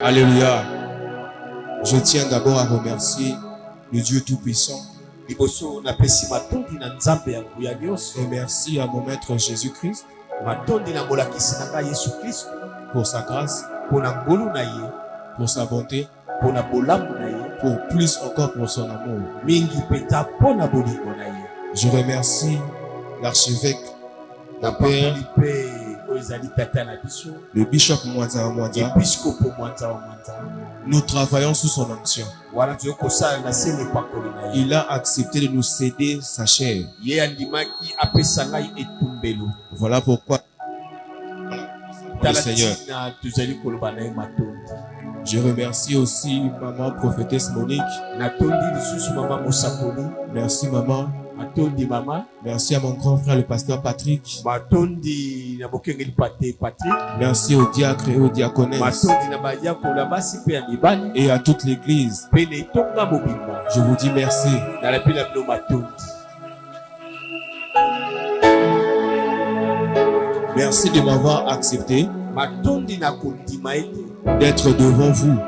Alléluia. Je tiens d'abord à remercier le Dieu Tout-Puissant. Et merci à mon Maître Jésus-Christ pour sa grâce, pour sa bonté, pour plus encore pour son amour. Je remercie l'archevêque, le père, le bishop Mwanza Mwanza. Nous travaillons sous son onction. Il a accepté de nous céder sa chair. Voilà pourquoi le Seigneur. Je remercie aussi maman prophétesse Monique. Merci maman. Merci à mon grand frère le pasteur Patrick. Merci au diacre et aux diaconesses et à toute l'église. Je vous dis merci. Merci de m'avoir accepté d'être devant vous.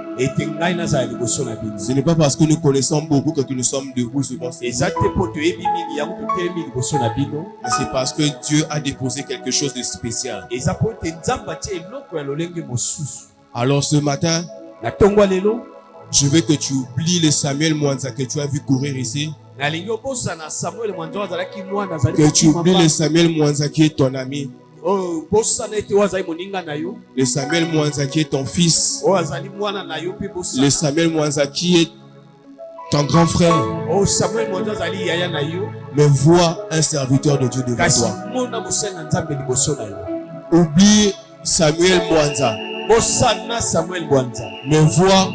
Ce n'est pas parce que nous connaissons beaucoup que nous sommes debout souvent. Mais c'est parce que Dieu a déposé quelque chose de spécial. Alors ce matin, je veux que tu oublies le Samuel Mwanza que tu as vu courir ici. Que tu oublies le Samuel Mwanza qui est ton ami. Le Samuel Mwanza qui est ton fils. Le Samuel Mwanza qui est ton grand frère. Mais vois un serviteur de Dieu devant toi. Oublie Samuel Mwanza. Mais vois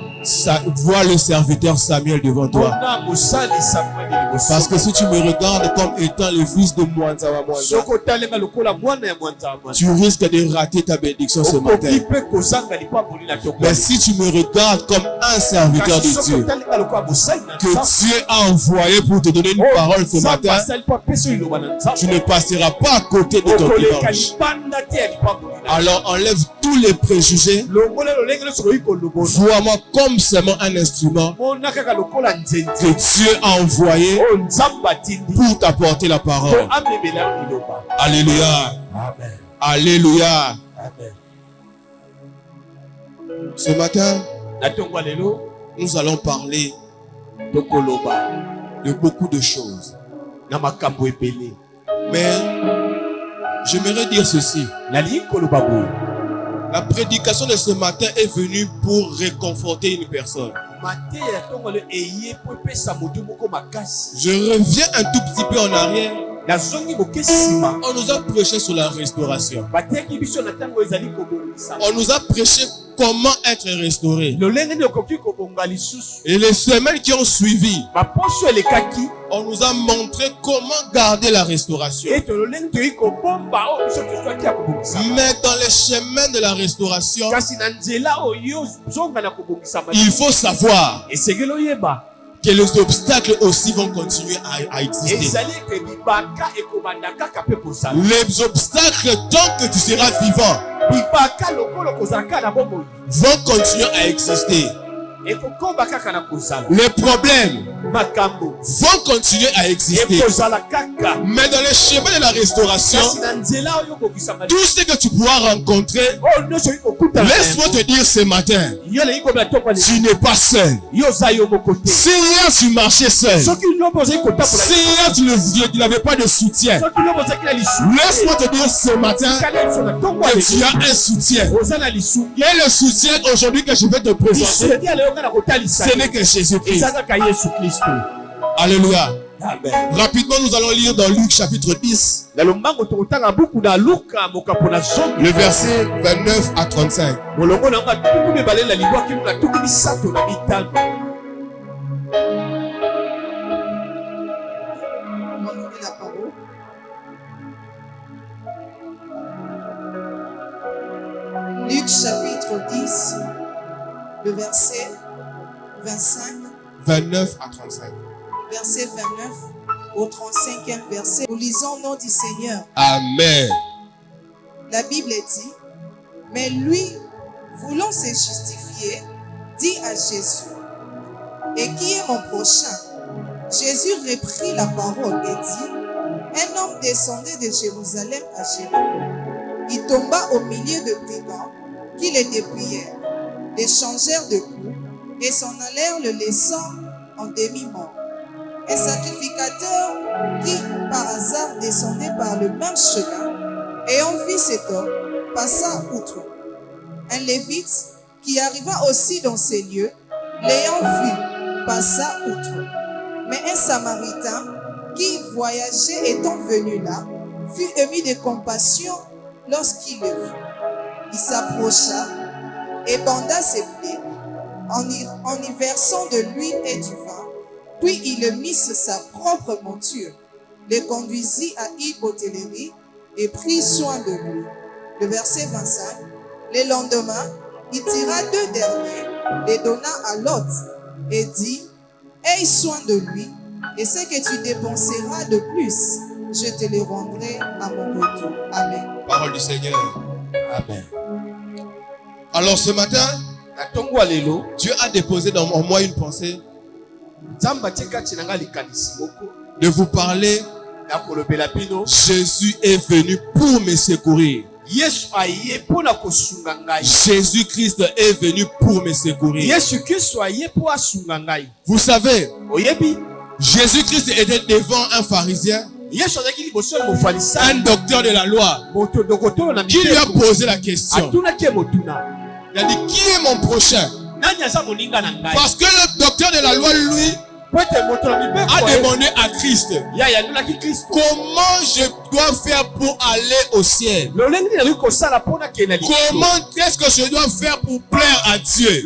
le serviteur Samuel devant toi. Parce que si tu me regardes comme étant le fils de Mwanza wa Mwanza, tu risques de rater ta bénédiction ce matin. Mais si tu me regardes comme un serviteur de Dieu que Dieu a envoyé pour te donner une parole ce matin, tu ne passeras pas à côté de ton dimanche. Alors enlève tous les préjugés. Vois-moi comme seulement un instrument que Dieu a envoyé pour t'apporter la parole. Alléluia. Alléluia. Ce matin, nous allons parler de beaucoup de choses. Mais j'aimerais dire ceci. La prédication de ce matin est venue pour réconforter une personne. Je reviens un tout petit peu en arrière. On nous a prêché sur la restauration. On nous a prêché comment être restauré. Et les semaines qui ont suivi, on nous a montré comment garder la restauration. Mais dans les chemins de la restauration, il faut savoir que les obstacles aussi vont continuer à exister. Les obstacles, tant que tu seras vivant, vont continuer à exister. Les problèmes vont continuer à exister. Mais dans les chemins de la restauration, tout ce que tu pourras rencontrer, laisse-moi te dire ce matin, tu n'es pas seul. Si hier tu marchais seul, si hier tu n'avais pas de soutien, laisse-moi te dire ce matin que tu as un soutien. Quel est le soutien aujourd'hui que je vais te présenter? Ce n'est que Jésus-Christ. Alléluia. Amen. Rapidement, nous allons lire dans Luc chapitre 10, le verset 29 à 35. Luc chapitre 10, le verset 29 à 35. Verset 29 au 35e verset. Nous lisons au nom du Seigneur. Amen. La Bible dit, mais lui, voulant se justifier, dit à Jésus, « Et qui est mon prochain ?» Jésus reprit la parole et dit, « Un homme descendait de Jérusalem à Jéricho. Il tomba au milieu de brigands qui le dépouillèrent, les changèrent de coups et s'en allèrent le laissant en demi-mort. Un sacrificateur qui, par hasard, descendait par le même chemin, ayant vu cet homme, passa outre. Un lévite qui arriva aussi dans ces lieux, l'ayant vu, passa outre. Mais un samaritain qui voyageait étant venu là, fut ému de compassion lorsqu'il le vit. Il s'approcha et banda ses plaies en y versant de l'huile et du vin. Puis il le mit sur sa propre monture, le conduisit à une hôtellerie et prit soin de lui. Le verset 25. Le lendemain, il tira 2 derniers, les donna à l'autre et dit, « Aie soin de lui, et ce que tu dépenseras de plus, je te le rendrai à mon retour. » Amen. Parole du Seigneur. Amen. Alors ce matin, Dieu a déposé en moi une pensée de vous parler. Jésus est venu pour me secourir. Jésus-Christ est venu pour me secourir. Vous savez, Jésus-Christ était devant un pharisien, un docteur de la loi, qui lui a posé la question. Il a dit, qui est mon prochain? Parce que le docteur de la loi, lui, a demandé à Christ, comment je dois faire pour aller au ciel? Comment est-ce que je dois faire pour plaire à Dieu?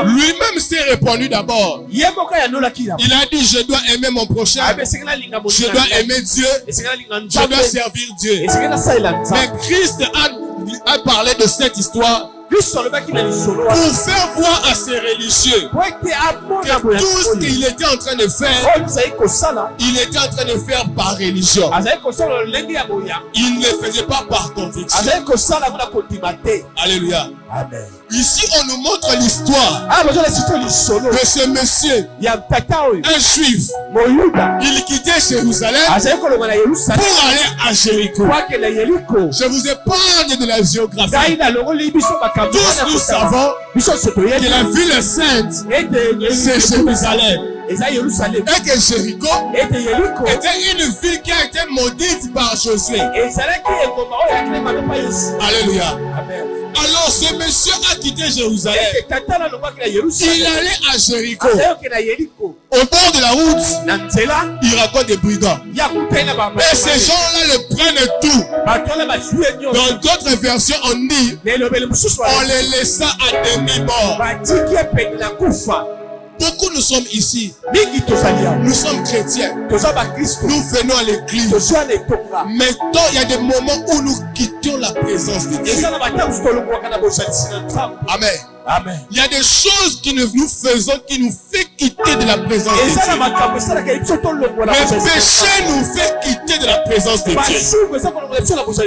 Lui-même s'est répondu d'abord. Il a dit, je dois aimer mon prochain, je dois aimer Dieu, je dois servir Dieu. Mais Christ a parlé de cette histoire pour faire voir à ces religieux que tout ce qu'il était en train de faire, il était en train de faire par religion. Il ne le faisait pas par conviction. Alléluia. Amen. Ici, on nous montre l'histoire de ce monsieur, un juif. Il quittait Jérusalem pour aller à Jéricho. Je vous épargne de la géographie. Tous nous savons que la ville sainte, c'est Jérusalem. Et que Jéricho était une ville qui a été maudite par Josué. Alléluia. Amen. Alors ce monsieur a quitté Jérusalem. Il allait à Jéricho. Au bord de la route, il raconte des brigands. Et ces gens-là le prennent tout. Dans d'autres versions, on dit, on les laissa à demi-mort. Beaucoup nous sommes ici. Nous sommes chrétiens. Nous venons à l'église. Mais il y a des moments où nous quittons la présence de Dieu. Amen. Amen. Il y a des choses que nous faisons qui nous fait quitter de la présence de Dieu. Le péché nous fait quitter de la présence de Dieu.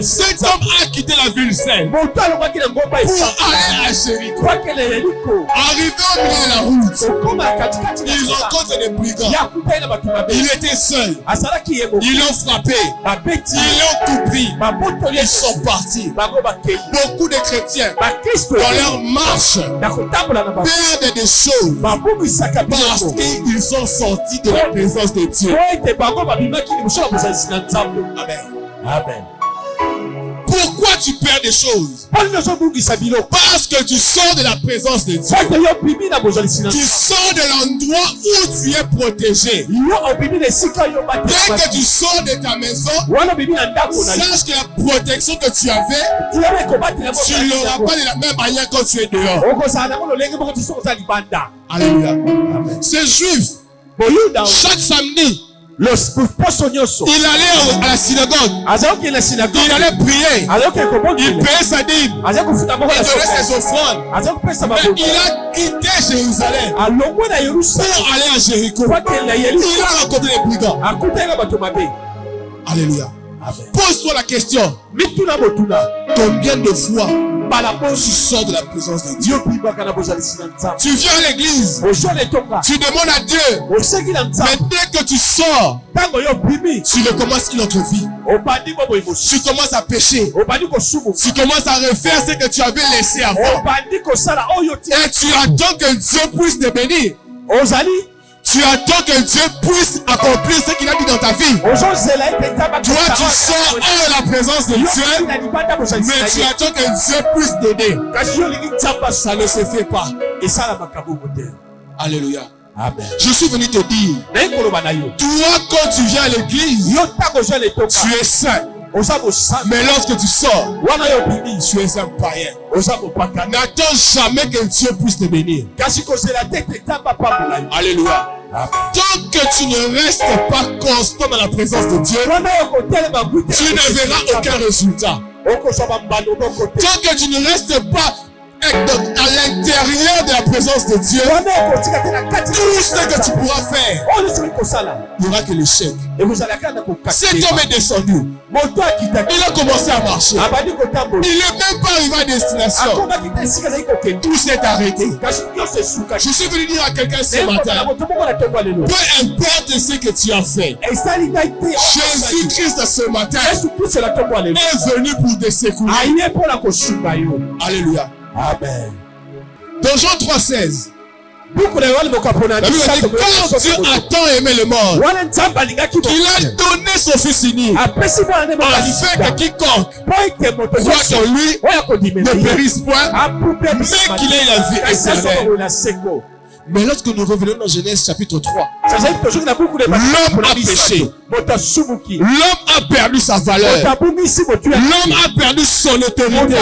Cet homme a quitté la ville sainte pour aller à Jéricho. Arrivé au milieu de la route, il rencontre des brigands. Il était seul. Ils l'ont frappé. Ils l'ont tout pris. Ils sont partis. Beaucoup de chrétiens, dans leur marche, perdent des choses parce qu'ils sont sortis de la présence de Dieu. Amen. Amen. Pourquoi tu perds des choses? Parce que tu sors de la présence de Dieu. Tu sors de l'endroit où tu es protégé. Dès que tu sors de ta maison, sache que la protection que tu avais, tu ne l'auras pas de la même manière quand tu es dehors. Alléluia. Amen. Ces juifs, chaque samedi, il allait à la synagogue. Il allait prier. Il payait sa dîme. Il donnait ses offrandes. Mais il a quitté Jérusalem pour aller à Jéricho. Il a rencontré les brigands. Alléluia. Pose-toi la question. Combien de fois tu sors de la présence de Dieu? Tu viens à l'église. Tu demandes à Dieu. Mais dès que tu sors, tu recommences une autre vie. Tu commences à pécher. Tu commences à refaire ce que tu avais laissé avant. Et tu attends que Dieu puisse te bénir. Tu attends que Dieu puisse accomplir ce qu'il a dit dans ta vie. Toi, tu sors hors de la présence de Dieu, mais tu attends que Dieu puisse t'aider. Ça ne se fait pas. Alléluia. Amen. Je suis venu te dire, toi, quand tu viens à l'église, tu es saint. Mais lorsque tu sors, tu es un païen. N'attends jamais que Dieu puisse te bénir. Alléluia. Tant que tu ne restes pas constant dans la présence de Dieu, tu ne verras aucun résultat. Tant que tu ne restes pas à l'intérieur de la présence de Dieu, tout ce que tu pourras faire, il n'y aura que l'échec. Cet homme est descendu. Il a commencé à marcher. Il n'est même pas arrivé à destination. Tout s'est arrêté. Je suis venu dire à quelqu'un ce matin, peu importe ce que tu as fait, Jésus-Christ ce matin est venu pour te secourir. Alléluia. Amen. Dans Jean 3,16, la Bible dit, quand Dieu a tant aimé le monde, il a donné son Fils unique, afin que quiconque croit en lui ne périsse point, mais qu'il ait la vie éternelle. Mais lorsque nous revenons dans Genèse chapitre 3, l'homme a péché. L'homme a perdu sa valeur. L'homme a perdu son autorité.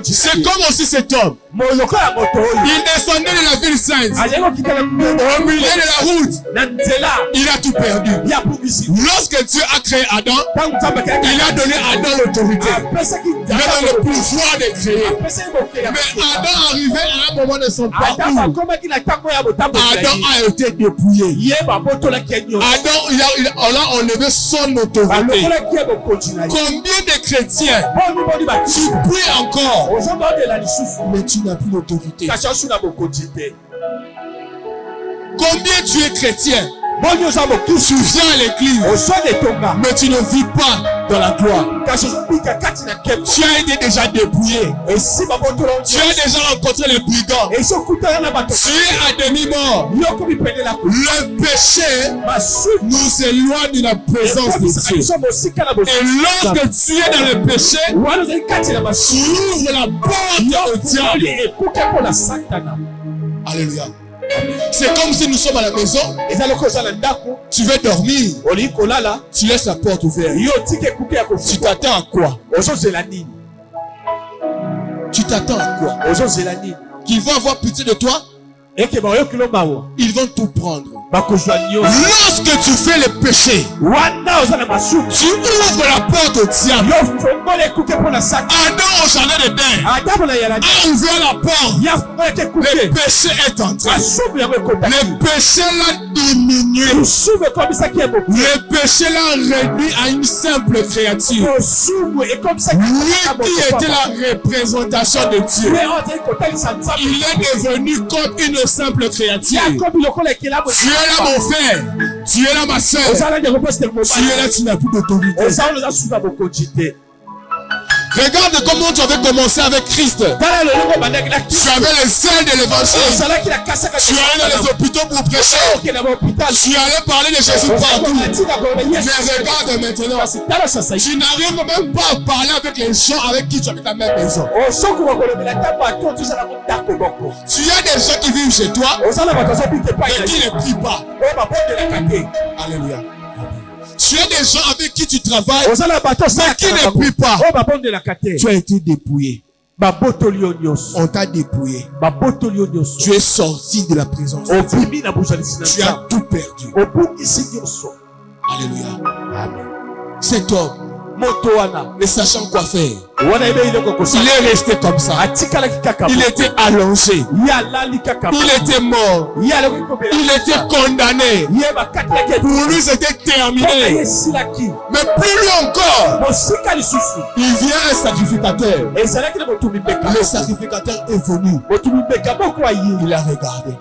C'est comme aussi cet homme. Il descendait de la ville sainte. Au milieu de la route, il a tout perdu. Lorsque Dieu a créé Adam, il a donné à Adam l'autorité. Il a donné le pouvoir de créer. Mais Adam arrivait à un moment de son parcours. Adam a été dépouillé. Adam, on a enlevé son autorité. Combien de chrétiens tu pries encore, mais tu n'as plus d'autorité? Combien tu es chrétien, tu viens à l'église, mais tu ne vis pas dans la gloire. Tu as été déjà dépouillé. Tu as déjà rencontré les brigands. Tu es à demi-mort. Le péché nous éloigne de la présence de Dieu. Et lorsque tu es dans le péché, tu ouvres la porte au diable. Alléluia. C'est comme si nous sommes à la maison. Tu veux dormir. Tu laisses la porte ouverte. Tu t'attends à quoi? Tu t'attends à quoi? Qu'ils vont avoir pitié de toi? Ils vont tout prendre. Lorsque tu fais le péché, tu ouvres la porte au diable. Adam au jardin d'Éden a ouvert la porte. Le péché est entré. Le péché l'a diminué. Le péché l'a réduit à une simple créature. Lui qui était la représentation de Dieu, il est devenu comme une simple créature. Tu es là mon frère, tu es là ma soeur, tu es là, tu n'as plus d'autorité. Regarde comment tu avais commencé avec Christ. Tu avais le zèle de l'évangile. Tu allais dans les hôpitaux pour prêcher. Tu allais parler de Jésus partout. Mais regarde maintenant, tu n'arrives même pas à parler avec les gens avec qui tu habites la même maison. Tu as des gens qui vivent chez toi et qui ne prient pas. Alléluia. Tu as des gens avec qui tu travailles, mais qui ne prient pas. Tu as été dépouillé. On t'a dépouillé. Tu es sorti de la présence de Dieu. Tu as tout perdu. Alléluia. Amen. Cet homme, ne sachant quoi faire. Il est resté comme ça. Il était allongé. Il était mort. Il était condamné. Pour lui, c'était terminé. Mais plus lui encore, il vient un sacrificateur. Le sacrificateur est venu. Il a regardé.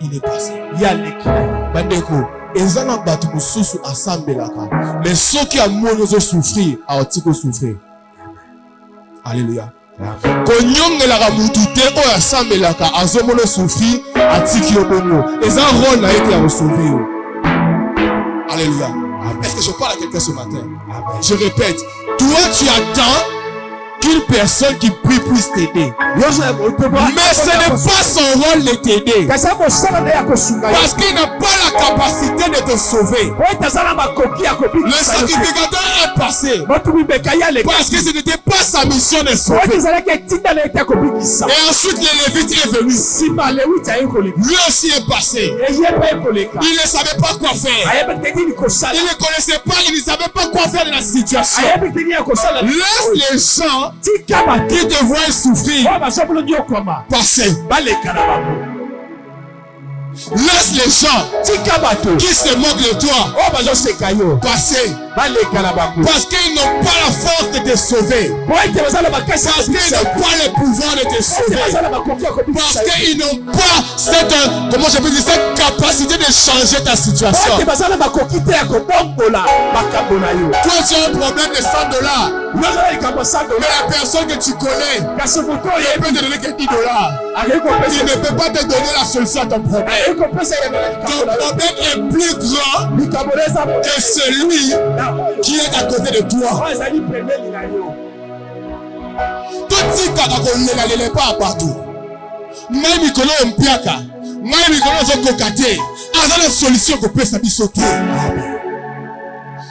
Il est passé. Bandeko, ezana batu mususu asambelaka. Mais ceux qui amoni zo souffrir, aotiko souffrir. Alléluia. Konyongelaka mutu te oyo asambelaka azomona souffrir atiki obongo. Eza rôle na été à sauver. Alléluia. Est-ce que je parle à quelqu'un ce matin? Je répète, toi tu attends qu'une personne qui prie puisse t'aider. Mais ce n'est pas son rôle de t'aider. Parce qu'il n'a pas la capacité de te sauver. Le sacrificateur est passé. Parce que ce n'était pas sa mission de sauver. Et ensuite le Lévite est venu. Lui aussi est passé. Il ne savait pas quoi faire. Il ne connaissait pas, il ne savait pas quoi faire de la situation. Laisse les gens qui te voient souffrir passer. Laisse les gens qui se moquent de toi passer. Parce qu'ils n'ont pas la force de te sauver. Parce qu'ils n'ont pas le pouvoir de te sauver. Parce qu'ils n'ont pas cette, comment je peux dire, cette capacité de changer ta situation. Toi tu as un problème de $100. Mais la personne que tu connais, il peut te donner que $10. Il ne peut pas te donner la solution à ton problème. Ton problème est plus grand que celui qui est à côté de toi. Tout ce qui est pas partout. Même Mikolo Mpiaka, même Mikolo Zokokate, a la solution qu'on peut s'habissoter.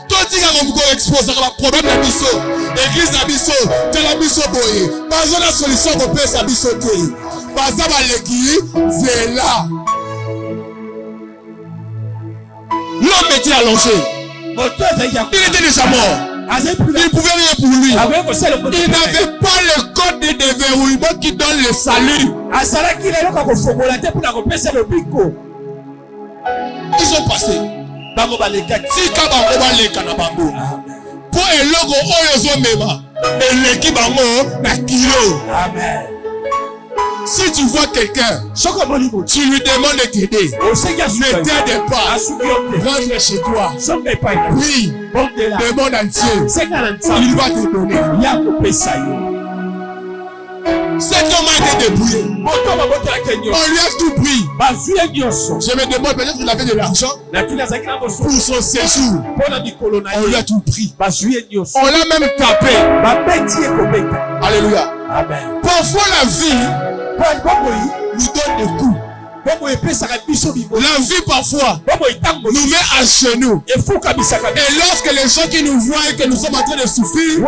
Tout ce qui est exposé à problème de biso, église de biso, de la biso boye, pas la solution qu'on peut s'habissoter. Pas ça va l'équilibre, c'est là. L'homme était allongé. Il était déjà mort. Il ne pouvait rien pour lui. Il n'avait pas le code de déverrouillement qui donne le salut. Ils sont passés. Pour un logo, Amen. Si tu vois quelqu'un, tu lui demandes de t'aider. Ne t'aide pas. Rentre chez toi. Prie. Demande à Dieu. Il va te donner. Cet homme a été débrouillé. On lui a tout pris. Je me demande, peut-être qu'il avait de l'argent pour son séjour. On lui a tout pris. On l'a même tapé. Alléluia. Amen. Parfois la vie nous donne des coups. La vie parfois nous met à genoux. Et lorsque les gens qui nous voient et que nous sommes en train de souffrir,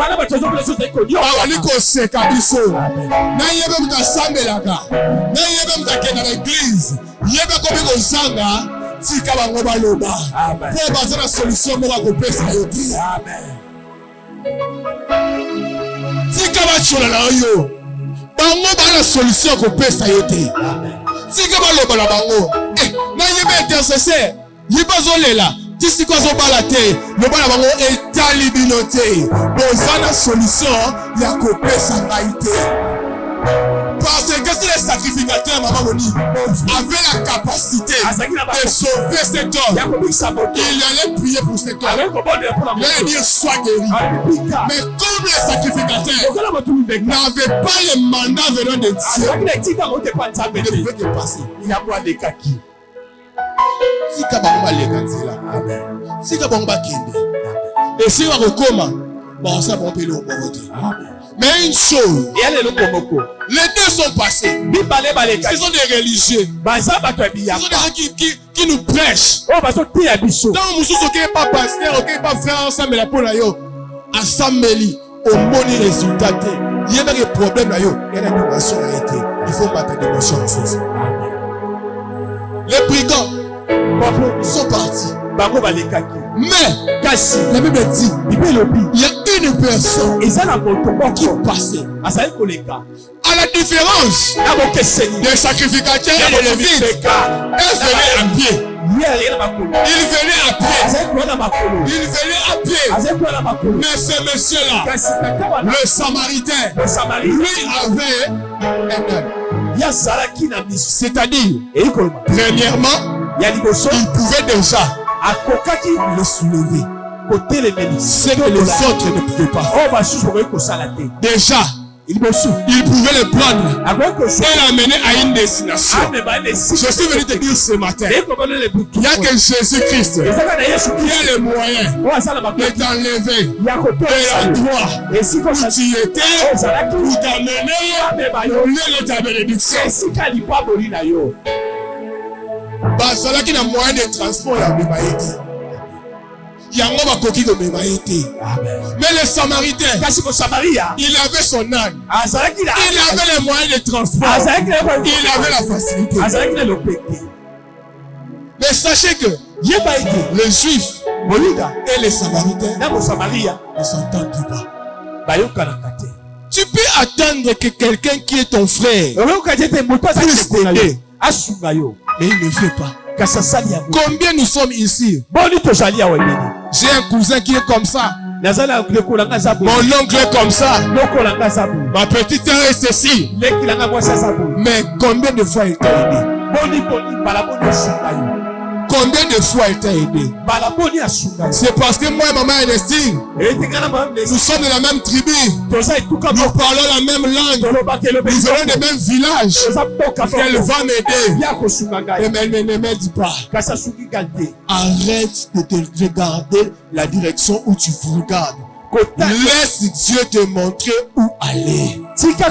solution qu'on peut s'ayoter. Si que baloba la bango, na yeba intercesseur, yeba zolela, tisi ko zo balate, le bala bango etali binote. Bozana solution ya ko pesa ngaite. Parce que si les sacrificateurs maman Moni avaient la capacité de sauver cet homme, il allait prier pour cet homme. Il allait dire sois guéri. Mais comme les sacrificateurs n'avaient pas le mandat venant de Dieu, il ne pouvait que passer. Il y a moi des kaki. Si Kabamba les Kanzela, si Kabamba Kende, et si on recommande, on s'est pompé le Amen. Mais une chose, les deux sont passés. Ce sont des religieux. Ce sont des gens qui nous prêchent. Dans le monde, qui n'est pas pasteur, qui n'est pas frère, ensemble, la peau, ensemble, au bon résultat. Il y a des problèmes, il y a des dimensions. Il faut battre des dimensions. Les brigands sont partis. Mais, la Bible dit, il y a une personne qui passait. À la différence des sacrificateurs et des lévites, elle venait à pied. Il venait à pied. Mais ce monsieur-là, le Samaritain, lui avait un œil. C'est-à-dire, premièrement, il pouvait déjà le soulever. Ce que les autres ne pouvaient pas faire. Déjà, il pouvait le prendre et l'amener à une destination. Je suis venu te dire ce matin, il n'y a que Jésus-Christ qui a le moyen de t'enlever de l'endroit où tu étais pour t'amener au lieu de ta bénédiction. Celui qui a le moyen de transport, mais le Samaritain, il avait son âne, il avait les moyens de transport, il avait la facilité. Mais sachez que les Juifs et les Samaritains ne s'entendent pas. Tu peux attendre que quelqu'un qui est ton frère puisse t'aider, mais il ne fait pas. Combien nous sommes ici? J'ai un cousin qui est comme ça. Mon oncle est comme ça. Ma petite sœur est ceci. Mais combien de fois il t'a aidé? Combien de fois il t'a aidé? C'est parce que moi et maman Ernestine, nous sommes de la même tribu. Nous parlons la même langue. Nous venons des mêmes villages. Elle va m'aider. Mais elle ne m'aide pas. Arrête de te regarder la direction où tu regardes. Laisse Dieu te montrer où aller. Ce n'est pas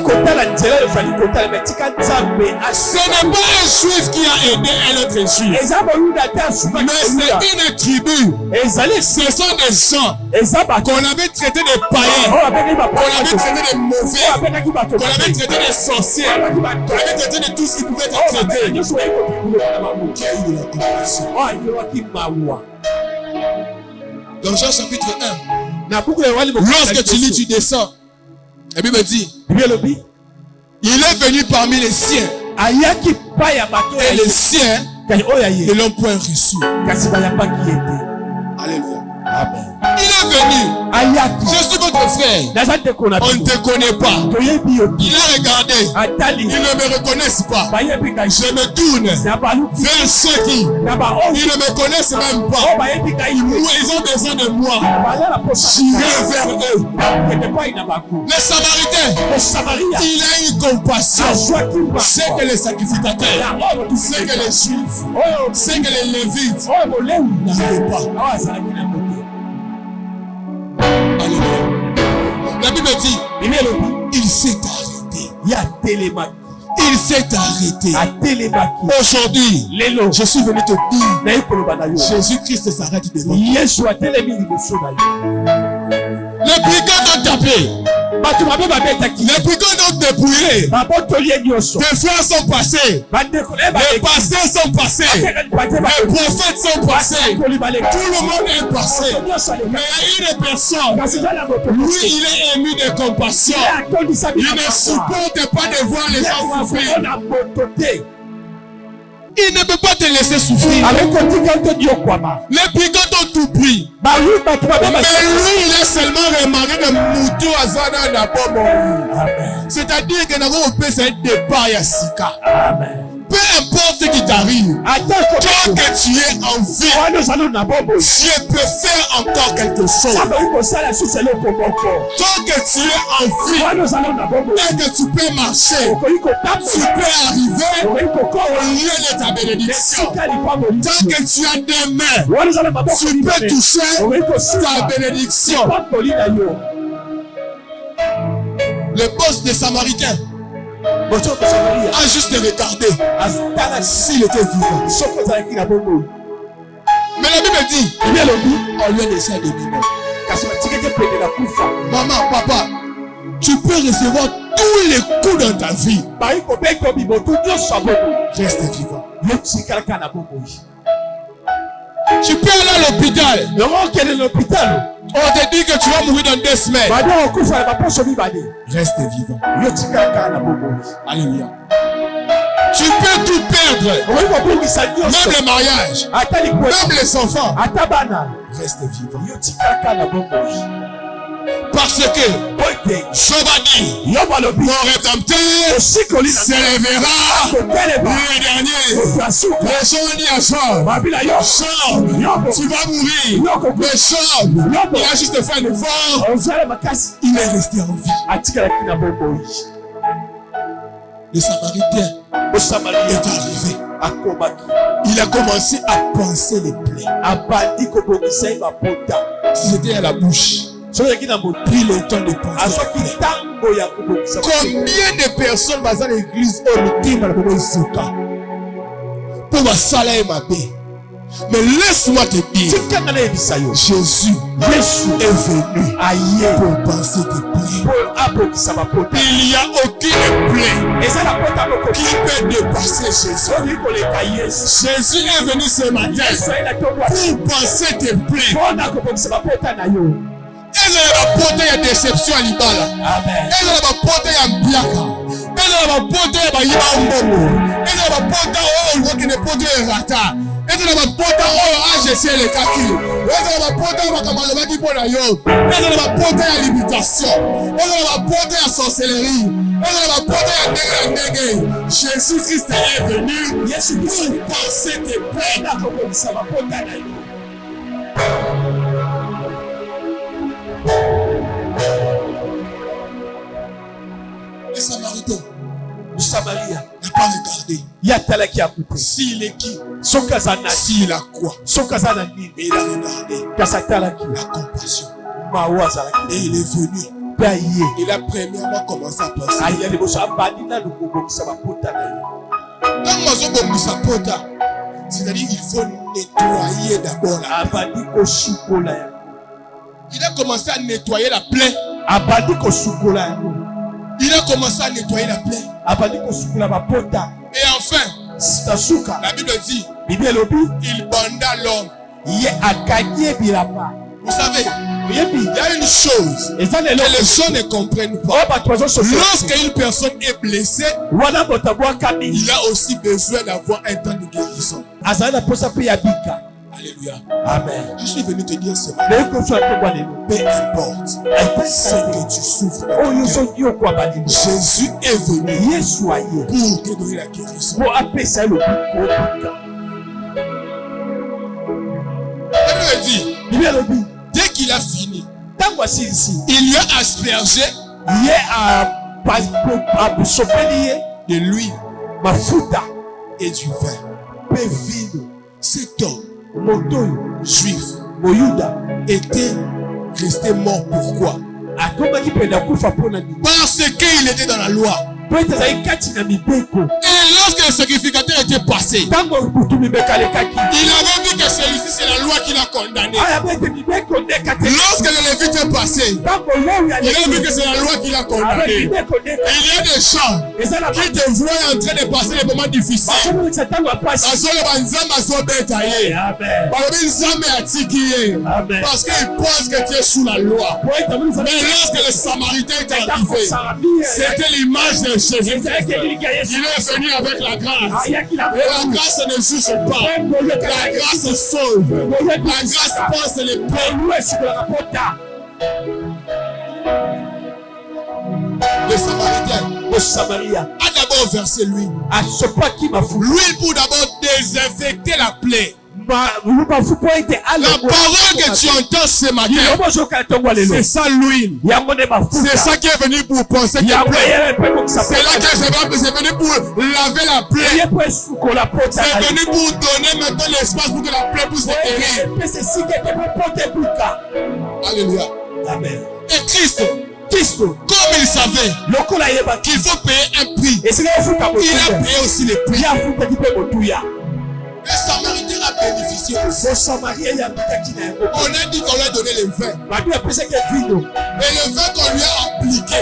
un juif qui a aidé un autre juif, mais c'est une tribu. Ce sont des gens qu'on avait traités de païens, qu'on avait traités de mauvais, qu'on avait traités de sorciers, qu'on avait traité de tout ce qui pouvait être traité. Qui a eu de la compassion. Dans Jean chapitre 1, lorsque tu lis, tu descends. La Bible dit, il est venu parmi les siens. Et les siens ne l'ont point reçu. Alléluia. Amen. Il est venu. Je suis votre frère. On ne te connaît pas. Il a regardé. Ils ne me reconnaissent pas. Je me tourne vers ceux qui ils ne me connaissent même pas. Ils ont besoin de moi. J'irai vers eux. Les Samaritains, il a eu compassion. C'est que les sacrificateurs, c'est que les Juifs, c'est que les Lévites n'arrivaient pas. Alléluia. La Bible dit, il s'est arrêté. Il s'est arrêté. Aujourd'hui, je suis venu te dire, Jésus-Christ s'arrête devant toi. Les brigands ont tapé. Les brigands ont dépouillé. Tes frères sont passés. Les pasteurs sont passés. Les prophètes sont passés. Tout le monde est passé. Mais il y a une personne. Lui, il est ému de compassion. Il ne supporte pas de voir les gens souffrir. Il ne peut pas te laisser souffrir. Les brigands ont tout pris. Mais lui, il a seulement remarqué que Moutou Azana n'a pas mort. C'est-à-dire que nous avons fait ce départ à Sika. Peu importe ce qui t'arrive, tant que tu es en vie, Dieu peut faire encore quelque chose. Tant que tu es en vie et que tu peux marcher, tu peux arriver au lieu de ta bénédiction. Tant que tu as des mains, tu peux toucher ta bénédiction. Le boss des Samaritains a juste regardé s'il était vivant. Mais la Bible dit, on lui a laissé un demi-mort. Maman, papa, tu peux recevoir tous les coups dans ta vie. Reste vivant. Tu peux aller à l'hôpital. On te dit que tu vas mourir dans 2 semaines. Reste vivant. Alléluia. Tu peux tout perdre. Même le mariage. Même les enfants. Reste vivant. Parce que Job a dit, mon rédempteur s'élèvera le dernier. Les gens disent à Job, tu vas mourir. Mais Job, il a juste fait un effort. Il est resté en vie. Le Samaritain est arrivé. Il a commencé à penser les plaies. Si c'était à la bouche, pris le temps de penser. Combien de personnes dans l'église pour ma salaire et ma paix? Mais laisse-moi te dire, Jésus est venu pour penser tes plaies. Il n'y a aucune plaie qui peut dépasser Jésus. Jésus est venu ce matin pour penser tes plaies. Elle va porter la déception à l'Ibala. Elle va porter la biaka. Elle va porter la yibambomo. Elle va porter le qui ne porte rata. Elle va porter AGC le kaki. Elle va porter la kamalobaki pour la yo. Elle va porter la limitation. Elle va porter la sorcellerie. Elle va porter la ndege. Jésus-Christ est venu pour penser tes plaies. Le Samaritain, le Samaria n'a pas regardé s'il est qui, s'il a quoi, mais il a regardé la compassion. Et il est venu. Il a premièrement commencé à penser. C'est-à-dire qu'il faut nettoyer d'abord la plaie. Il a commencé à nettoyer la plaie. Il a commencé à nettoyer la plaie. Et enfin, la Bible dit, il banda l'homme. Vous savez, il y a une chose que les gens ne comprennent pas. Lorsqu'une personne est blessée, il a aussi besoin d'avoir un temps de guérison. Alléluia. Amen. Je suis venu te dire cela. Peu importe ce que tu souffres. Jésus est venu pour te donner la guérison. Il dit, dès qu'il a fini, il lui a aspergé de l'huile et du vin. Cet homme juif était resté mort. Pourquoi? Parce qu'il était dans la loi. Et lorsque le sacrificateur était passé, il avait vu que celui-ci, c'est la loi qui l'a condamné. Lorsque le Lévite est passé, il a vu que c'est la loi qui l'a condamné. Et il y a des gens qui te voient en train de passer des moments difficiles. Parce qu'ils pensent que tu es sous la loi. Mais lorsque le Samaritain est arrivé, c'était l'image de Jésus. Il est venu avec la grâce. Et la grâce ne juge pas. La grâce sauve. La grâce passe les plaies. Le Samaritain a d'abord versé l'huile. L'huile pour d'abord désinfecter la plaie. La parole que tu entends ce matin, c'est ça l'huile. C'est ça qui est venu pour penser que la plaie. C'est là que c'est venu pour laver la plaie. C'est venu pour donner maintenant l'espace pour que la plaie puisse se guérir. Alléluia. Amen. Et Christ, comme il savait qu'il faut payer un prix, il a payé aussi les prix. Le Samaritain a bénéficié. associé aussi. On a dit qu'on lui a donné le vin. Et le vin qu'on lui a appliqué,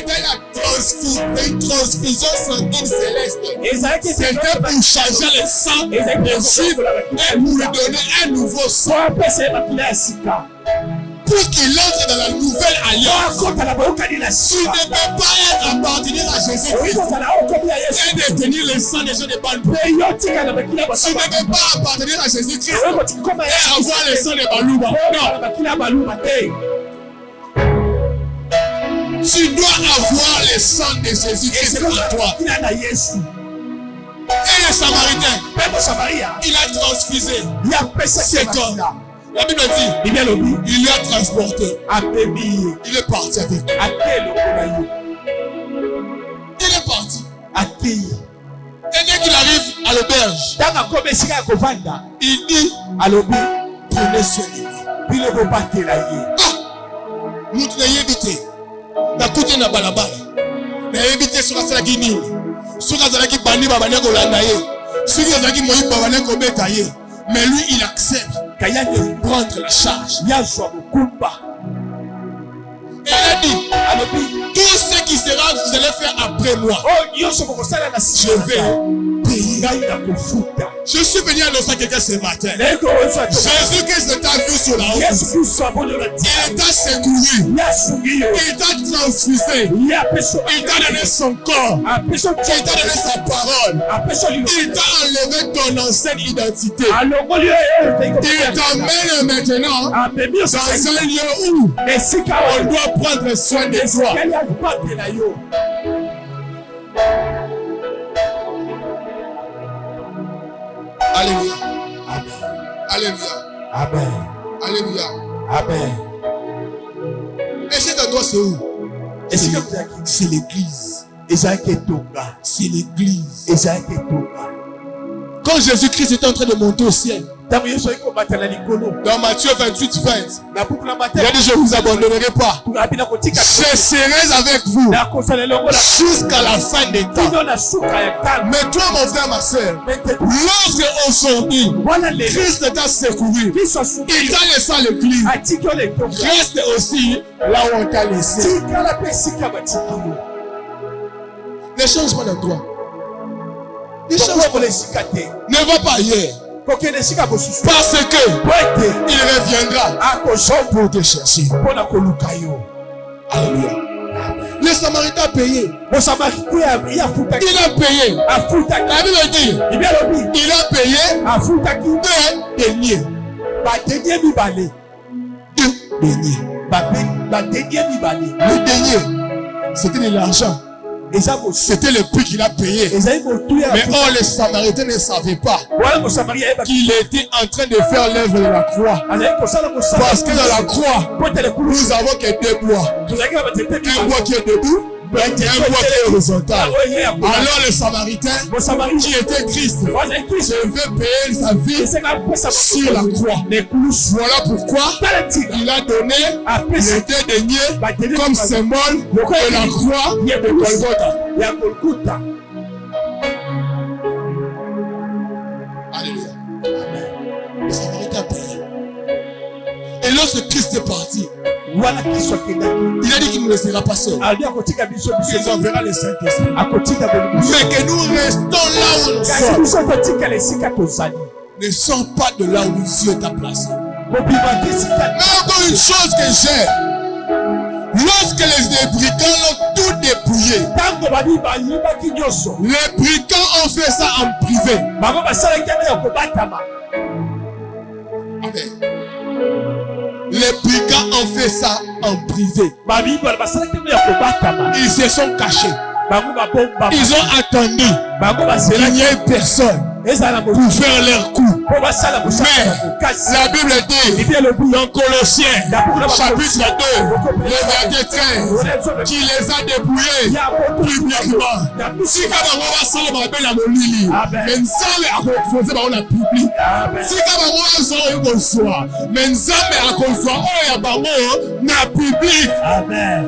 c'était une transfusion sanguine céleste. C'était pour changer le sang des Juifs et pour lui donner un nouveau sang. Pour qu'il entre dans la nouvelle alliance, tu ne peux pas appartenir à Jésus-Christ et détenir le sang des gens de Balouba. Tu ne peux pas appartenir à Jésus-Christ et avoir le sang de Balouba. Non. Tu dois avoir le sang de Jésus-Christ en toi. Et le Samaritain, il a transfusé cet homme. La Bible dit, il lui a transporté. Il est parti avec lui. Il est parti. Et dès qu'il arrive à l'auberge, il dit, prenez soin de lui. Nous t'avons évité. Nous t'avons balabala. Nous avons évité sur la salle qui nini. Sur la salle qui bandi babane ko landaye. Sur la salle qui moyi babane ko betaye. Mais lui, il accepte de prendre la charge. Et il a dit, tout ce qui sera, vous allez faire après moi. Je vais payer. Je suis venu annoncer quelqu'un ce matin. Jésus-Christ t'a vu sur la route. Il t'a secouru. Il t'a transfusé. Il t'a donné son corps. Il t'a donné sa parole. Il t'a enlevé ton ancienne identité. Il t'emmène maintenant dans un lieu où on doit prendre soin de toi. Alléluia. Amen. Alléluia. Amen. Alléluia. Amen. Et cet endroit c'est où? C'est l'église. C'est l'église. Quand Jésus-Christ était en train de monter au ciel, dans Matthieu 28, 20, il a dit, je ne vous abandonnerai pas. Je serai avec vous jusqu'à la fin des temps. Mais toi, mon frère, ma soeur, lorsque aujourd'hui, Christ t'a secouru, il t'a laissé à l'église, reste aussi là où on t'a laissé. Ne change pas d'endroit. Ne va pas ailleurs. Parce que il reviendra pour te chercher. Alléluia. Le Samaritain a payé. Il a payé. La Bible dit, il a payé 2 deniers. 2 deniers. Le denier, c'était de l'argent. C'était le prix qu'il a payé. Mais les Samaritains ne savaient pas qu'il était en train de faire l'œuvre de la croix. Parce que dans la croix, nous avons que 2 bois. Un bois qui est debout, un bois qui est horizontal. Alors le Samaritain, qui était Christ, devait payer sa vie sur la croix. Voilà pourquoi il a donné les 2 deniers comme symbole de la croix de Golgotha. Alléluia. Amen. Le Samaritain a payé. Et lorsque Christ est parti, il a dit qu'il ne nous laissera pas seuls. Il enverra le Saint-Esprit. Mais que nous restons là où nous sommes. Ne sors pas de là où Dieu t'a placé. Mais encore une chose que j'aime. Lorsque les brigands l'ont tout dépouillé, les brigands ont fait ça en privé. Amen. Les brigands ont fait ça en privé. Ils se sont cachés. Ils ont attendu qu'il n'y ait personne pour faire leur coup. Mais la Bible dit dans Colossiens chapitre 2 le verset 13 qui les a dépouillés publiquement. Si Kabango va saler ma belle à mon lit, mais Nzambe a refusé par la public. Si Kabango va saler mon soir, mais Nzambe a refusé à Bango na public. Amen.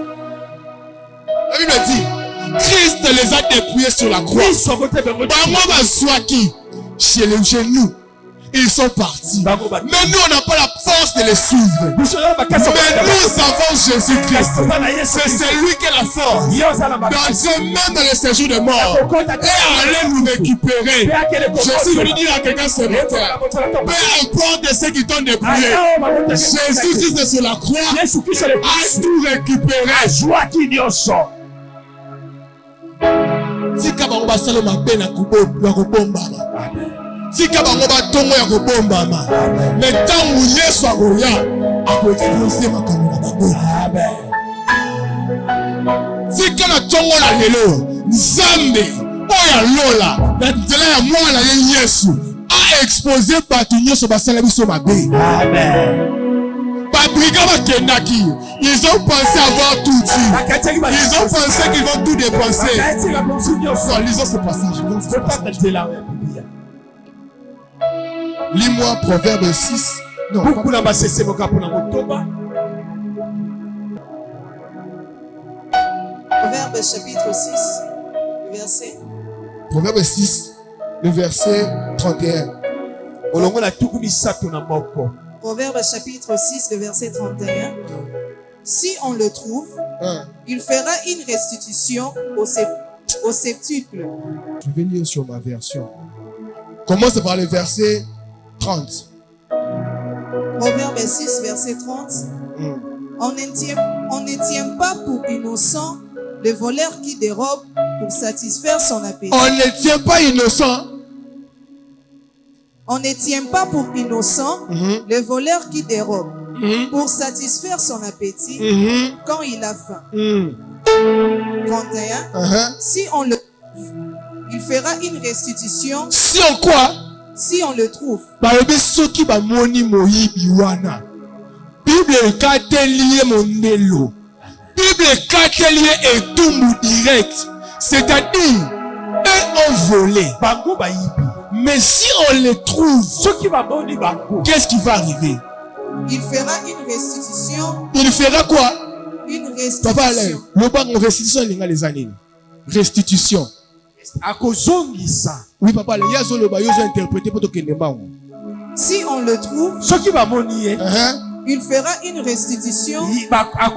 La Bible dit Christ les a dépouillés sur la croix. Bango va soit qui chez nous. Ils sont partis. Mais nous, on n'a pas la force de les suivre. Mais nous avons Jésus-Christ. C'est celui qui a la force. Dans même dans les séjours de mort. Et allez nous récupérer. Je suis venu dire à quelqu'un ce matin. Peu importe ce qui t'ont dépouillé. Jésus-Christ est sur la croix. A tout récupéré. Tika bango basala mabe na kubombama. Tika bango batongo ya kubombama. Mais tangu Yesu akoya akoexploser makambo na bango. Tika na tongo na lelo Nzambe oya lola na nzela ya mwana ya Yesu a exposer bato nyonso basala biso mabe. Amen. Ils ont pensé avoir tout dit. Ils ont pensé qu'ils vont tout dépenser. Lisons ce passage. Lis-moi Proverbe 6. Non. Proverbe chapitre 6, verset. Proverbe 6, le verset 31. Proverbe chapitre 6, le verset 31. Si on le trouve, il fera une restitution au septuple. Je vais lire sur ma version. Commence par le verset 30. Proverbe 6, verset 30. On ne tient pas pour innocent le voleur qui dérobe pour satisfaire son appétit. On ne tient pas innocent. On ne tient pas pour innocent le voleur qui dérobe pour satisfaire son appétit quand il a faim. 31. Si on le trouve, il fera une restitution. Si on quoi? Si on le trouve. Bible katelié mondelo. Bible katelié et tout direct. C'est-à-dire, eux ont volé. Mais si on les trouve, qu'est-ce qui va arriver? Il fera une restitution. Il fera quoi? Une restitution. Papa, le banc restitution, les années. Restitution. Oui, papa, il y a le baillot interprété pour que les bancs. Si on le trouve, il fera une restitution. Après,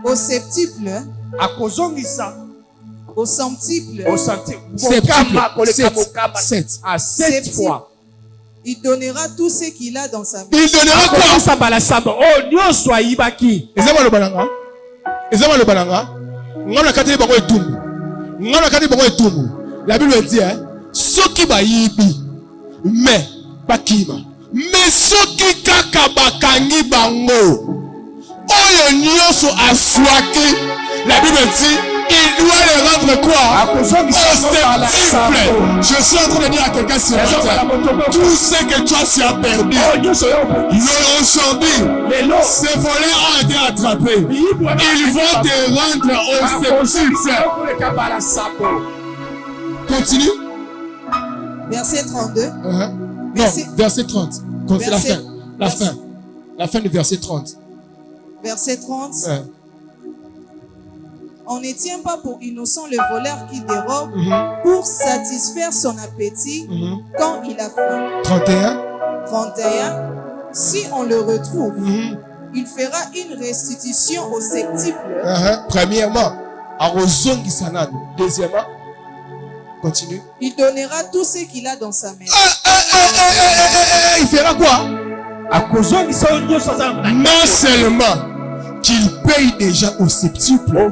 au septuple. Au centuple. Sept fois. Il donnera tout ce qu'il a dans sa main. Il donnera quoi? La Bible dit, ceux qui bayibi, mais bakima, mais ceux qui kakabakangi bango, oyo nyoso aswaki. La Bible dit, il doit les rendre quoi? Au septuple. Je suis en train de dire à quelqu'un ce matin, tout ce que toi tu as perdu, aujourd'hui, ces voleurs ont été attrapés. Ils vont te rendre au septuple. Continue. Verset 32. Non, verset 30. C'est la fin. La fin. La fin du verset 30. Verset 30. On ne tient pas pour innocent le voleur qui dérobe pour satisfaire son appétit quand il a faim. 31. Si on le retrouve, il fera une restitution au septuple. Premièrement, à Rosongi Sanan. Deuxièmement, continue. Il donnera tout ce qu'il a dans sa main. Il fera quoi? Non seulement qu'il paye déjà au septuple,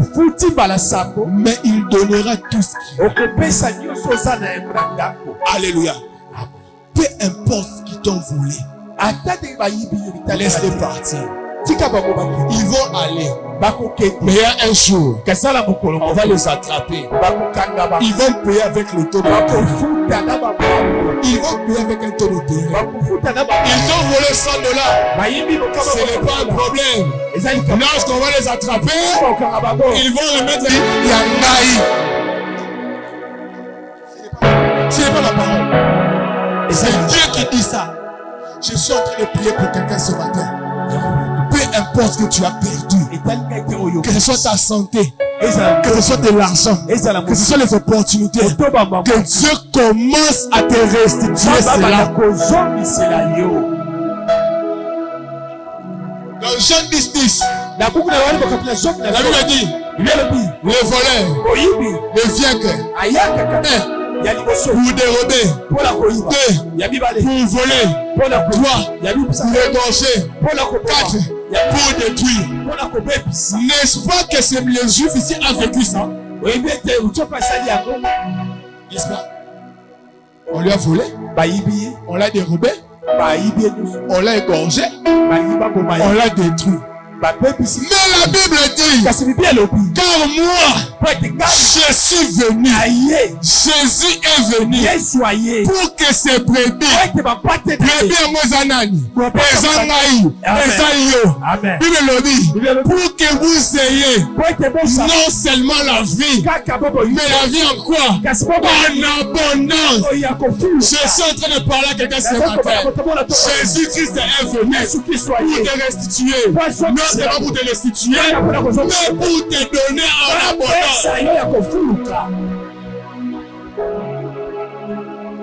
mais il donnera tout ce qu'il a. Alléluia. Peu importe ce qu'ils t'ont volé, laisse-les partir. Ils vont aller. Mais il y a un jour, on va les attraper. Ils vont payer avec le taux de Ils vont payer avec un taux de terrain. Ils ont volé $100. Ce n'est pas un problème. Lorsqu'on va les attraper, ils vont remettre Yangaï. Ce n'est pas la parole. C'est Dieu qui dit ça. Je suis en train de prier pour quelqu'un ce matin. Peu importe ce que tu as perdu, que ce soit ta santé, que ce soit de l'argent, que ce soit les opportunités, que Dieu commence à te restituer cela. Dans Jean 10, la Bible dit, le voleur, le fiacre, pour dérober, pour voler, 3, pour égorger, 4, pour détruire. N'est-ce pas que c'est le juif ici a vécu ça? N'est-ce pas? On lui a volé, on l'a dérobé, on l'a égorgé, on l'a détruit. Mais la Bible dit, car moi, je suis venu, Jésus est venu pour que ces brebis pour que vous ayez non seulement la vie, mais la vie en quoi? En abondance. Je suis en train de parler à quelqu'un ce matin. Jésus-Christ est venu pour te restituer. Non seulement pour te restituer, mais pour te donner en abondance.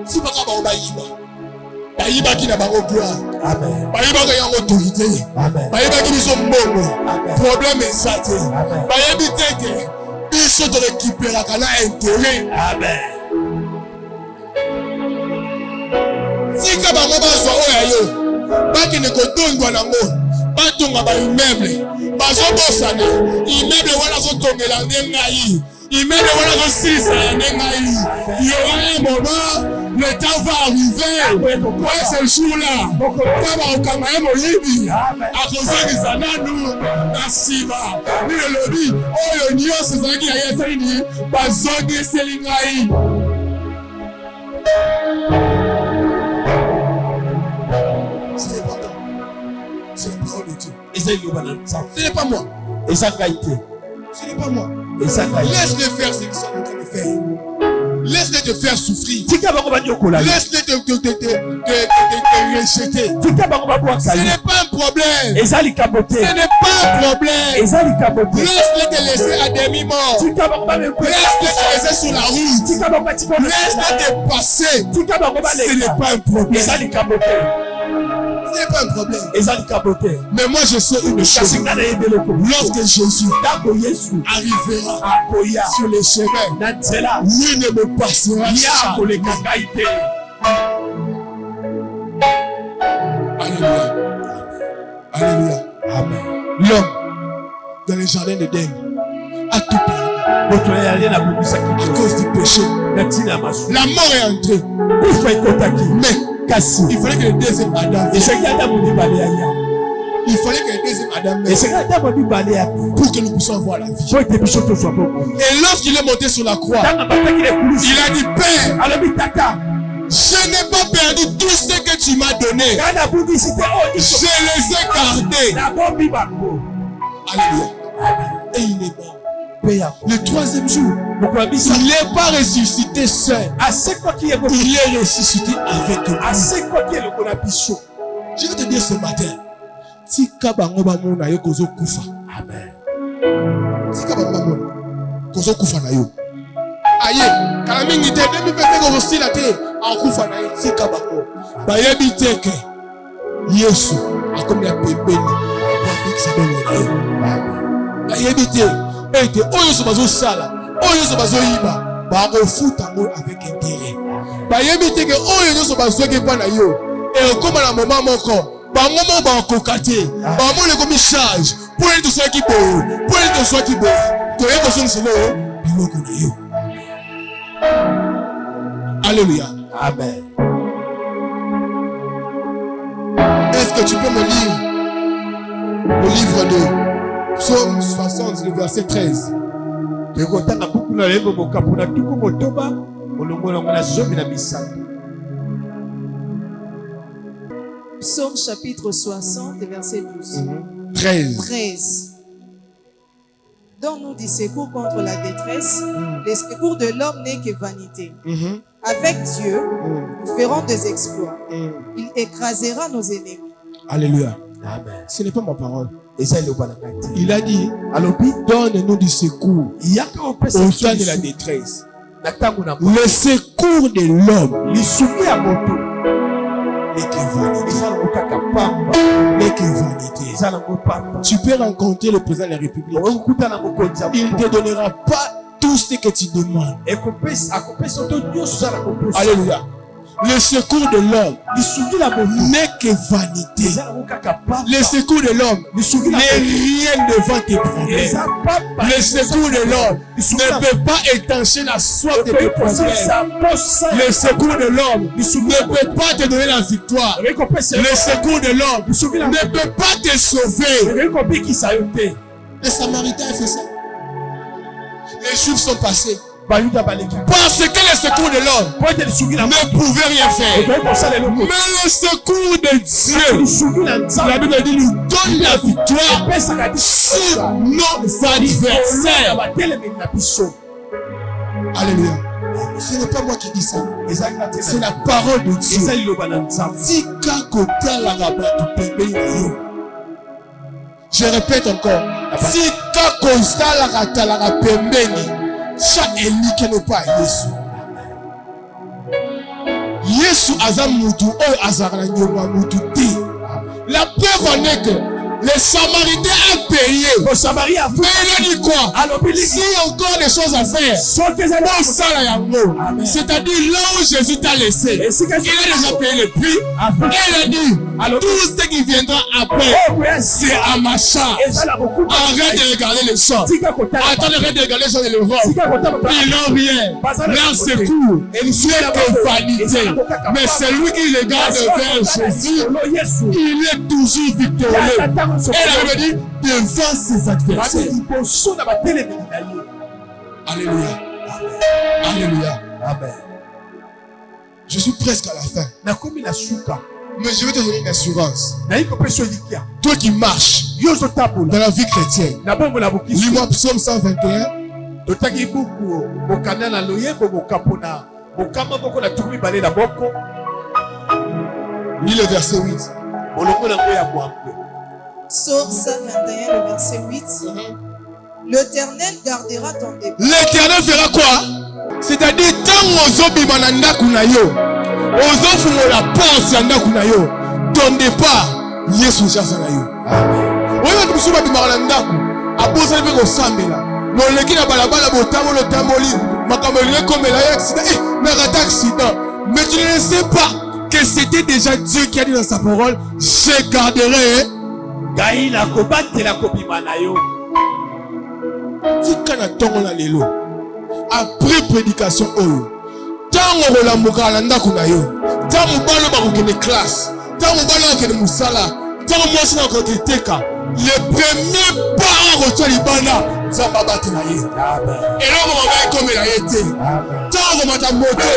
Si vous avez qui n'a pas de gloire, qui a autorité, qui a un problème est ça. Ils sont de récupérer un intérêt. Amen. Si vous avez un immeuble, il y aura un moment, le temps va arriver. C'est ce jour-là. Ce n'est pas moi. Ce n'est pas moi. Laisse-les faire ce qu'ils sont en train de faire. Laisse-les te faire souffrir. Laisse-les te rejeter. Ce n'est pas un problème. Ce n'est pas un problème. Laisse-les te laisser à demi-mort. Laisse-les te laisser sur la route. Laisse-les te passer. Ce n'est pas un problème. Ce n'est pas un problème. Mais moi je sais une chose. Lorsque Jésus arrivera sur les chemins, lui ne me passera jamais. Alléluia. Alléluia. Amen. L'homme dans le jardin d'Éden a tout perdu à cause du péché. La mort est entrée. Mais il fallait que le deuxième Adam vienne. Il fallait que le deuxième Adam vienne pour que nous puissions voir la vie. Et lorsqu'il est monté sur la croix, il a dit, Père, je n'ai pas perdu tout ce que tu m'as donné. Je les ai gardés. Alléluia. Et il est mort. Le troisième jour, il n'est pas ressuscité seul. Il est ressuscité avec nous. Je vais te dire ce matin, tika bango bamona yo kozo kufa. Amen. Tika bango bamona kozo kufa na yo. Aye, kala mingi te demi pete ko sila te en kufa na yo tika bango. Ba yebi teke Yesu akomi ya pembeni. Ba bikisa beno na yo. Ba yebi te ete oyo so bazo sala, oyo so bazo yiba, ba ko futa ngo avec intérêt. Ba yebi teke oyo so bazo ke pa na yo. Et comme à la moment moko bangomo bakokate bamone comme charge pour être soit qui beau pour être soit qui beau to yeko son solo biloko na yo. Alléluia. Amen. Est-ce que tu peux me lire le livre de Psaume 60 le verset 13? Psaume chapitre 60, verset 12. 13. Donne-nous du secours contre la détresse. Les secours de l'homme n'est que vanité. Avec Dieu, nous ferons des exploits. Il écrasera nos ennemis. Alléluia. Amen. Ce n'est pas ma parole. Il Il a dit, donne-nous du secours au temps de la détresse. Le secours de l'homme n'est que vanité. Tu peux rencontrer le président de la République. Il ne te donnera pas tout ce que tu demandes. Alléluia. Le secours de l'homme n'est que vanité. Le secours de l'homme n'est rien devant tes problèmes. Le secours de l'homme ne peut pas étancher la soif de tes problèmes. Le secours de l'homme ne peut pas te donner la victoire. Le secours de l'homme ne peut pas te sauver. Les Samaritains ont fait ça. Les Juifs sont passés. Parce que le secours de l'homme ne pouvait rien faire. Mais le secours de Dieu, la Bible dit, nous donne la victoire sur nos adversaires. Alléluia. Ce n'est pas moi qui dis ça. C'est la parole de Dieu. Je répète encore. Si chaque élique n'est pas Yesu. Yesu azam mutu oyo azara nyoma mutu ti. La preuve en est que les Samaritains ont payé. Mais il a dit quoi? Si encore des choses à faire, c'est-à-dire là où Jésus t'a laissé, il a déjà payé le prix. Et il a dit, tout ce qui viendra après, c'est à ma charge. Arrête de regarder les choses. Attends de regarder les choses de l'Europe. Ils n'ont rien. Leur secours, c'est que vanité. Mais celui qui regarde vers Jésus, il est toujours victorieux. Et la Bible dit, devant ses adversaires. Alléluia. Alléluia. Amen. Je suis presque à la fin. Mais je vais te donner une assurance. Toi qui marches dans la vie chrétienne, lis-moi Psaume 121. Lis le verset 8. Psaume 121, le verset 8. L'Éternel gardera ton départ. L'Éternel fera quoi? C'est-à-dire, tant la porte ton départ, Yesu jazana yo. Amen. Oyo tusuba bimala ndaku, aboza lebe ko sambela. No leki na balabala botambo lo tamboli, makambo le comme la accident. Mais accident. Mais tu ne sais pas que c'était déjà Dieu qui a dit dans sa parole, je garderai gaïla kobate la kopimana yo. Tikana tongo na lelo. Après prédication oyo. Tango olamuka na ndaku na yo. Tango balo ba kokene classe. Tango balo kokene musala. Tango mwasi na kokiteka. Le premier pas en retour libana, zamba bate na ye. Amen. Et là on va comme la yete. Amen. Tango mata moto,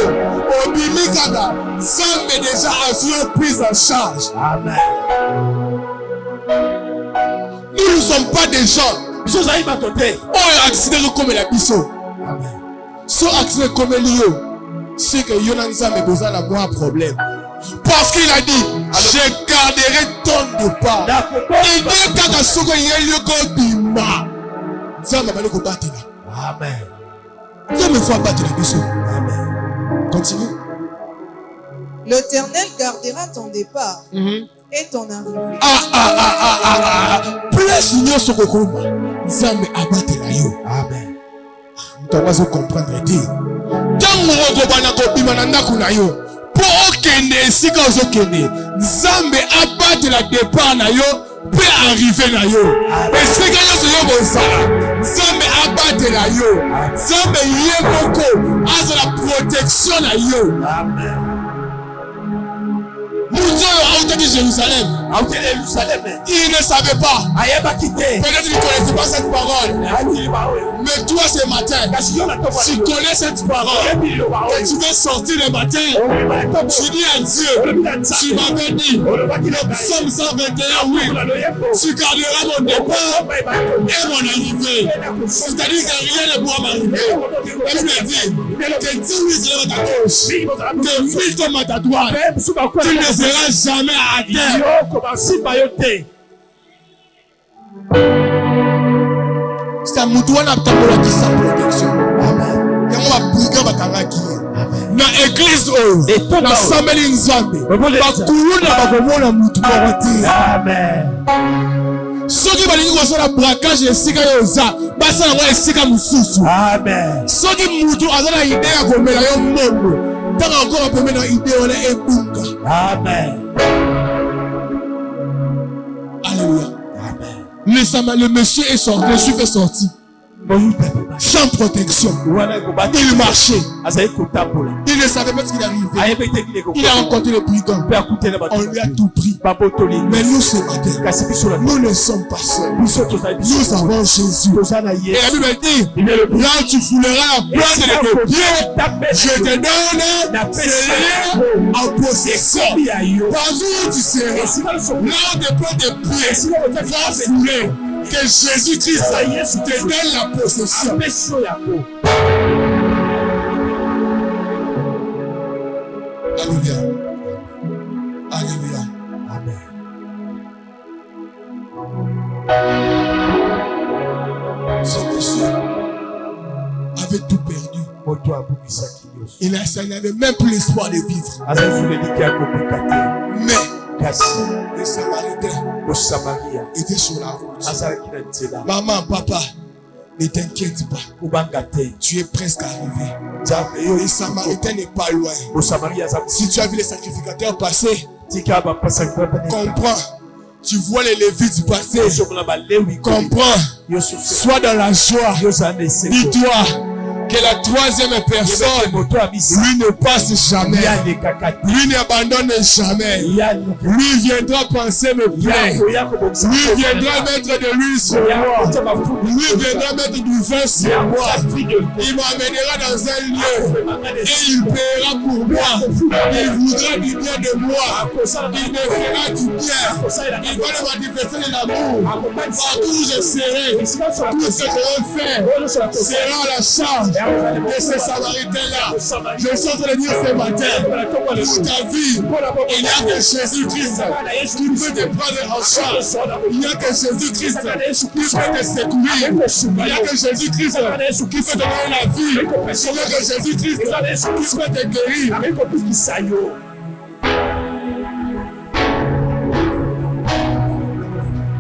obilikada, zambe déjà assuré prise en charge. Amen. Nous ne sommes pas des gens. Oh, accident comme la biso. Amen. So accident comme l'io, c'est que Yonanza me besoin d'avoir un problème. Parce qu'il a dit, je garderai ton départ. Il dit qu'à ce qu'il y a lieu comme bima. Ça m'a parlé qu'on batte là. Amen. Ça me faut battre la biso. Amen. Continue. L'Éternel gardera ton départ. Et ton arrivée. Plus nous sommes au Zambe abattre la yo. Amen. Nous devons comprendre dire. Tant nous regobana kobima na ndaku na yo. Pour okende sika ozokende. Zambe abattre la départ na yo peut arriver na yo. Et sika yo so yo bozala. Zambe abattre la yo. Zambe yeboko aza la protection na yo. Amen. Jérusalem. Il ne savait pas. Peut-être qu'il ne connaissait pas cette parole. Mais toi ce matin, tu connais cette parole. Et tu veux sortir le matin. Tu dis à Dieu, tu m'avais dit, Psaume 121, oui, tu garderas mon départ et mon arrivée. C'est-à-dire que rien ne pourra m'arriver. Et je me dis, que Dieu lui sera à ta gauche, que lui tombe à ta droite. Tu ne seras jamais à terre. ça moutouana tambola qui sa protection. Amen. Et on va briguer bakangaki. Na église oh, na sameli nzambe. Bakuluna bakomona mutu moroti. Amen. Soki balingi kosala braquage esika yo za, basala ngo esika mususu. Amen. Soki mutu azala idée ya komela yo mbongo, tanga encore pembe na idée wana ebunga. Amen. Alléluia. Amen. Le monsieur est sorti, le juif est sorti. Sans protection. Il marchait. Il ne savait pas ce qu'il arrivait. Il a rencontré le brigand. On lui a tout pris. Mais nous ce matin, nous ne sommes pas seuls. Nous avons Jésus. Et la Bible dit, là où tu fouleras la plante de tes pieds, je te donne ces en possession. Partout où tu seras, là où tes plantes de pieds vont fouler, que Jésus-Christ te donne la possession. Alléluia. Alléluia. Amen. Ce monsieur avait tout perdu. Il n'avait même plus l'espoir de vivre. Mais le Samaritain était sur la route. Maman, papa, ne t'inquiète pas. Tu es presque arrivé. Le Samaritain n'est pas loin. Si tu as vu les sacrificateurs passer, comprends. Tu vois les Lévites passer. Comprends. Sois dans la joie. Dis-toi que la troisième personne, lui ne passe jamais. Lui n'abandonne jamais. Lui viendra penser me plaire. Lui viendra mettre de l'huile sur moi. Lui viendra mettre du vin sur moi. Il m'amènera dans un lieu et il paiera pour moi. Il voudra du bien de moi. Il me fera du bien. Il va me manifester de l'amour. Partout où je serai, tout ce que je vais faire sera à la charge de ces Samaritains-là. Je suis en train de dire ce matin, pour ta vie, il n'y a que Jésus-Christ qui peut te prendre en charge. Il n'y a que Jésus-Christ qui peut te secourir. Il n'y a que Jésus-Christ qui peut te donner la vie. Il n'y a que Jésus-Christ qui peut te guérir.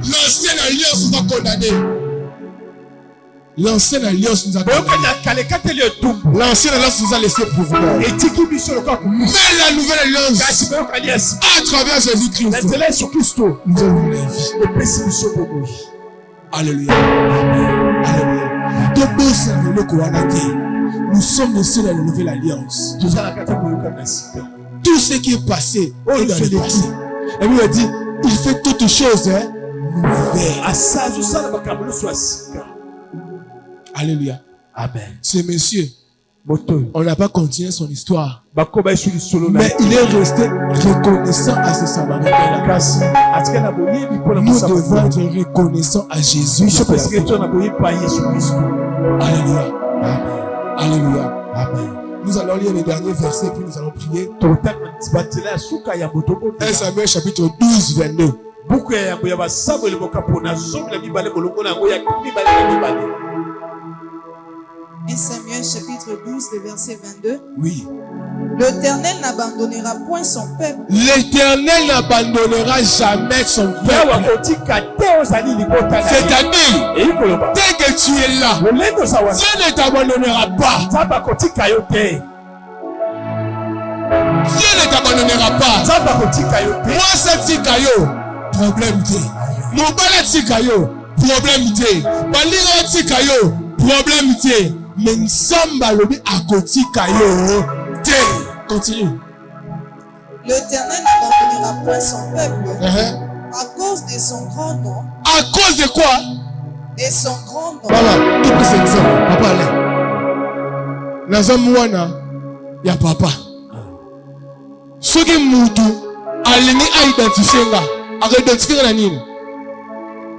L'ancienne alliance nous a condamnés. L'ancienne alliance nous a condamnés. L'ancienne alliance nous a laissé pour mort. Mais la nouvelle alliance, à travers Jésus-Christ, nous avons la vie. Alléluia. Alléluia. Nous sommes les seuls à la nouvelle alliance. Tout ce qui est passé est dans le passé. La Bible dit, il fait toutes choses nouvelles. Alléluia. Amen. Ce monsieur, on n'a pas continué son histoire. Mais il est resté reconnaissant à ce Samaritain-là. Nous devons être reconnaissants à Jésus. Alléluia. Amen. Alléluia. Amen. Nous allons lire les derniers versets puis nous allons prier. 1 Samuel chapitre 12, 22. 1 Samuel chapitre 12, le verset 22. Oui. L'Éternel n'abandonnera point son peuple. L'Éternel n'abandonnera jamais son peuple. C'est-à-dire, dès que tu es là, Dieu ne t'abandonnera pas. Dieu ne t'abandonnera pas. Moi, c'est Tikayo, problème T. Mon balai Tikayo, problème T. Balira Tikayo, problème T. Mais nous sommes à côté Tikayo. T. Continue. L'Éternel n'abandonnera point son peuple à cause de son grand nom. À cause de quoi? De son grand nom. Voilà, il peut s'exemple. Papa, allez. Nazamouana, il y a papa. Ce qui est moutou, aligné à identifier là, à identifier la nine.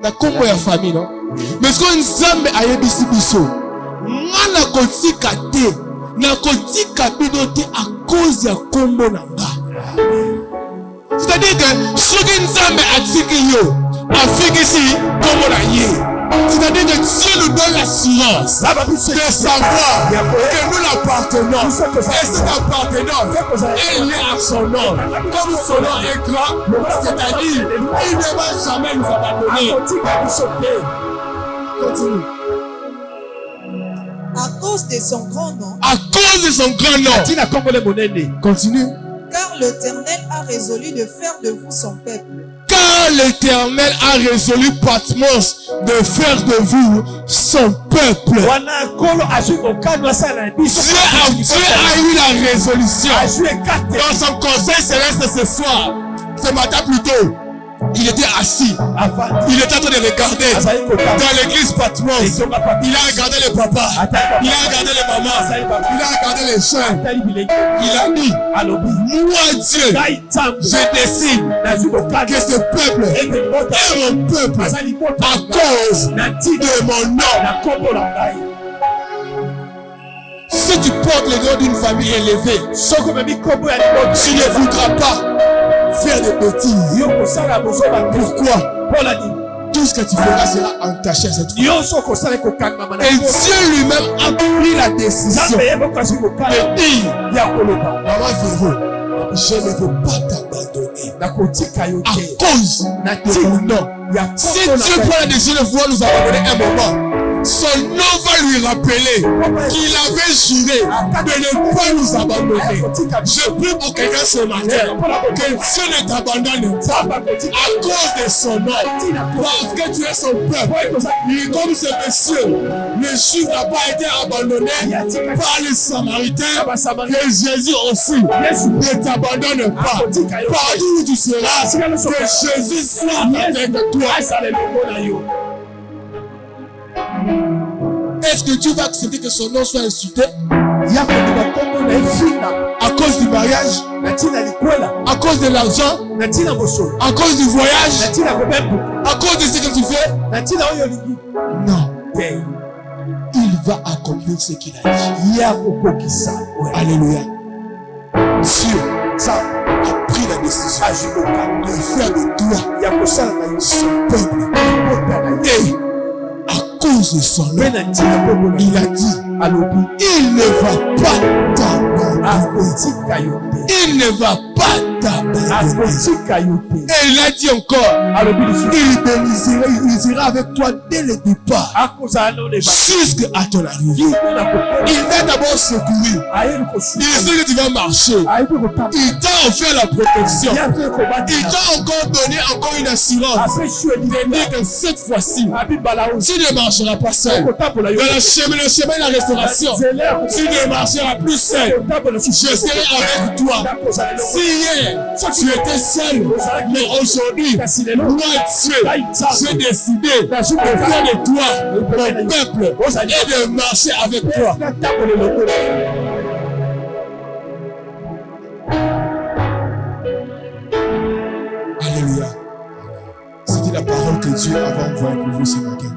La combo ya famille, non? Mais ce qu'on zambe a yebisi biso, na kotika te, na kotika binote à cause ya combo nanga. C'est-à-dire que ce qui zambe a tiki yo, a fait ici combo na yé. C'est-à-dire que Dieu nous donne l'assurance de savoir que nous l'appartenons. Et cette appartenance est liée à son nom. Comme son nom est grand, c'est-à-dire il ne va jamais nous abandonner. Continue. À cause de son grand nom. À cause de son grand nom. Continue. Car l'Éternel a résolu de faire de vous son peuple. Car l'Éternel a résolu Patmos de faire de vous son peuple. Dieu a eu la résolution. Dans son conseil céleste ce soir, ce matin plutôt, il était assis. Il était en train de regarder dans l'église Patmos. Il a regardé les papas. Il a regardé les mamans. Il a regardé les soeurs. Il a dit, moi Dieu, je décide que ce peuple est mon peuple à cause de mon nom. Si tu portes le nom d'une famille élevée, tu ne voudras pas faire des bêtises. Pourquoi? Tout ce que tu feras sera entaché à cette fois. Et Dieu lui-même a pris la décision de dire, maman Véro, je ne veux pas t'abandonner à cause de mon nom. Si Dieu prend la décision de vouloir nous abandonner un moment, son nom va lui rappeler qu'il avait juré de ne pas nous abandonner. Je prie pour quelqu'un ce matin que Dieu ne t'abandonne pas à cause de son nom, parce que tu es son peuple. Comme ce monsieur, le juif n'a pas été abandonné par les Samaritains, que Jésus aussi ne t'abandonne pas. Partout où tu seras, que Jésus soit avec toi. Est-ce que tu vas accepter que son nom soit insulté? À cause du mariage, à cause de l'argent, à cause du voyage, à cause de ce que tu fais? Non. Il va accomplir ce qu'il a dit. Alléluia. Dieu a pris la décision de faire de toi son peuple. Et à cause de son nom, il a dit, il ne va pas t'abandonner. Il ne va pas t'abandonner. Et il a dit encore, il ira avec toi dès le départ jusqu'à ton arrivée. Il va d'abord secourir. Il sait que tu vas marcher. Il t'a offert la protection. Il t'a encore donné une assurance de dire que cette fois-ci, tu ne marcheras pas seul. Dans le chemin de la restauration, tu ne marcheras plus seul. Je serai avec toi. Si hier tu étais seul, mais aujourd'hui, moi Dieu, j'ai décidé de faire de toi mon peuple et de marcher avec toi. Alléluia. C'était la parole que Dieu avait envoyée pour vous ce matin.